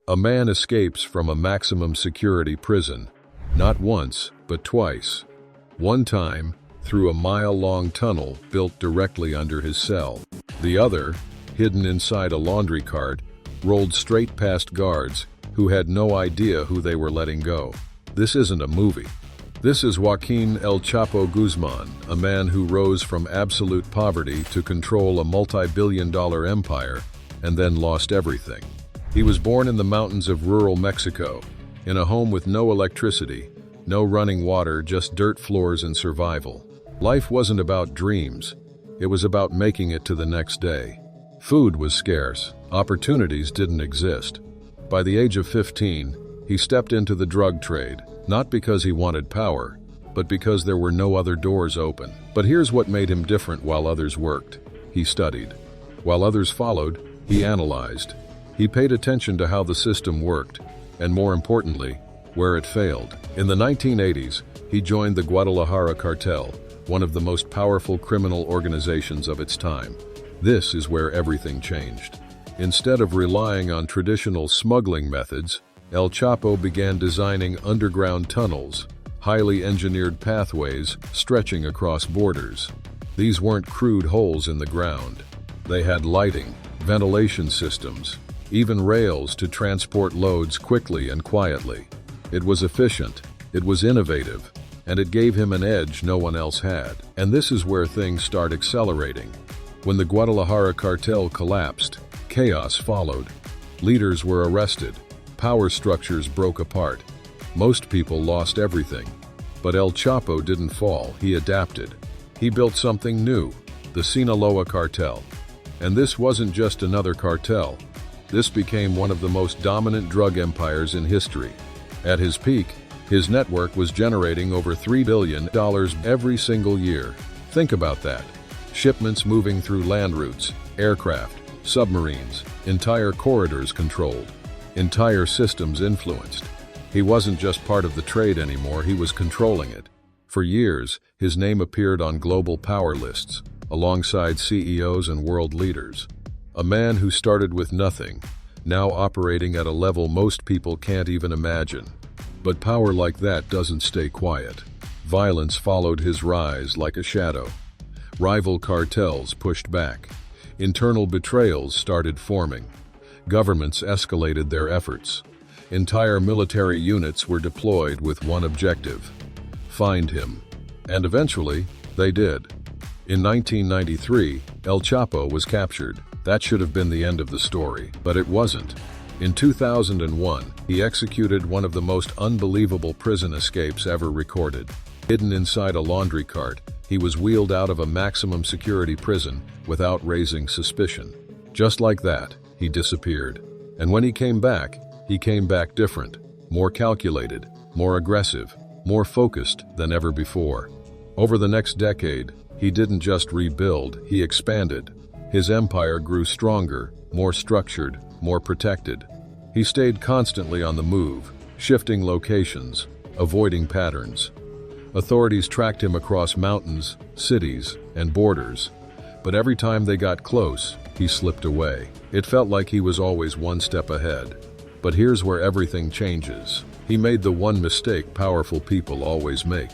A man escapes from a maximum security prison, not once, but twice. One time, through a mile-long tunnel built directly under his cell. The other, hidden inside a laundry cart, rolled straight past guards who had no idea who they were letting go. This isn't a movie. This is Joaquín El Chapo Guzmán, a man who rose from absolute poverty to control a multi-billion-dollar empire and then lost everything. He was born in the mountains of rural Mexico, in a home with no electricity, no running water, just dirt floors and survival. Life wasn't about dreams. It was about making it to the next day. Food was scarce. Opportunities didn't exist. By the age of 15, he stepped into the drug trade, not because he wanted power, but because there were no other doors open. But here's what made him different. While others worked, he studied. While others followed, he analyzed. He paid attention to how the system worked, and more importantly, where it failed. In the 1980s, he joined the Guadalajara cartel, one of the most powerful criminal organizations of its time. This is where everything changed. Instead of relying on traditional smuggling methods, El Chapo began designing underground tunnels, highly engineered pathways stretching across borders. These weren't crude holes in the ground. They had lighting, ventilation systems, even rails to transport loads quickly and quietly. It was efficient, it was innovative, and it gave him an edge no one else had. And this is where things start accelerating. When the Guadalajara cartel collapsed, chaos followed. Leaders were arrested. Power structures broke apart. Most people lost everything. But El Chapo didn't fall, he adapted. He built something new, the Sinaloa cartel. And this wasn't just another cartel. This became one of the most dominant drug empires in history. At his peak, his network was generating over $3 billion every single year. Think about that. Shipments moving through land routes, aircraft, submarines, entire corridors controlled, entire systems influenced. He wasn't just part of the trade anymore, he was controlling it. For years, his name appeared on global power lists, alongside CEOs and world leaders. A man who started with nothing, now operating at a level most people can't even imagine. But power like that doesn't stay quiet. Violence followed his rise like a shadow. Rival cartels pushed back. Internal betrayals started forming. Governments escalated their efforts. Entire military units were deployed with one objective: find him. And eventually, they did. In 1993, El Chapo was captured. That should have been the end of the story, but it wasn't. In 2001, he executed one of the most unbelievable prison escapes ever recorded. Hidden inside a laundry cart, he was wheeled out of a maximum security prison without raising suspicion. Just like that, he disappeared. And when he came back different, more calculated, more aggressive, more focused than ever before. Over the next decade, he didn't just rebuild, he expanded. His empire grew stronger, more structured, more protected. He stayed constantly on the move, shifting locations, avoiding patterns. Authorities tracked him across mountains, cities, and borders. But every time they got close, he slipped away. It felt like he was always one step ahead. But here's where everything changes. He made the one mistake powerful people always make.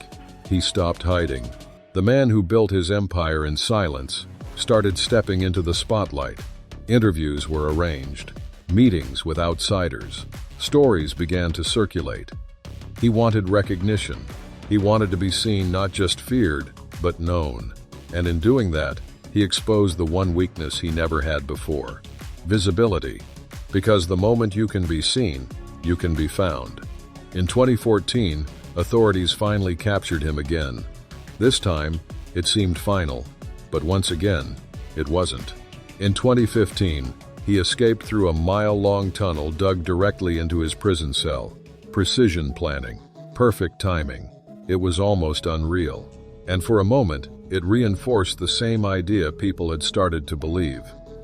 He stopped hiding. The man who built his empire in silence started stepping into the spotlight. Interviews were arranged. Meetings with outsiders. Stories began to circulate. He wanted recognition. He wanted to be seen, not just feared, but known. And in doing that, he exposed the one weakness he never had before: visibility. Because the moment you can be seen, you can be found. In 2014, authorities finally captured him again. This time, it seemed final, but once again, it wasn't. In 2015, he escaped through a mile-long tunnel dug directly into his prison cell. Precision planning, perfect timing. It was almost unreal. And for a moment, it reinforced the same idea people had started to believe,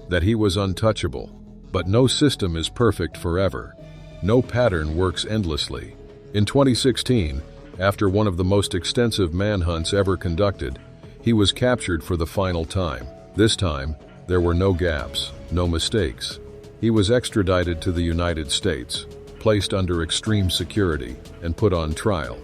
that he was untouchable. But no system is perfect forever. No pattern works endlessly. In 2016, after one of the most extensive manhunts ever conducted, he was captured for the final time. This time, there were no gaps, no mistakes. He was extradited to the United States, placed under extreme security, and put on trial.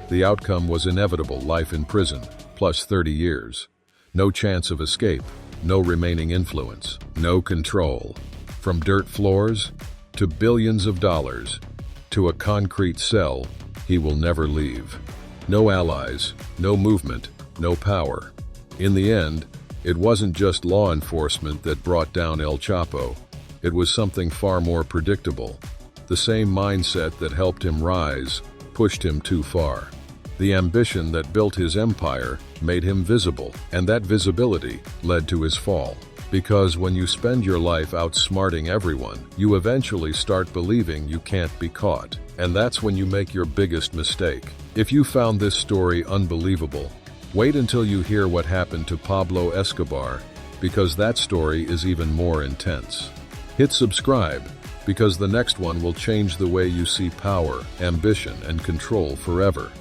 The outcome was inevitable: life in prison, plus 30 years. No chance of escape, no remaining influence, no control. From dirt floors, to billions of dollars, to a concrete cell, he will never leave. No allies, no movement, no power. In the end, it wasn't just law enforcement that brought down El Chapo. It was something far more predictable. The same mindset that helped him rise pushed him too far. The ambition that built his empire made him visible, and that visibility led to his fall. Because when you spend your life outsmarting everyone, you eventually start believing you can't be caught. And that's when you make your biggest mistake. If you found this story unbelievable, wait until you hear what happened to Pablo Escobar, because that story is even more intense. Hit subscribe, because the next one will change the way you see power, ambition, and control forever.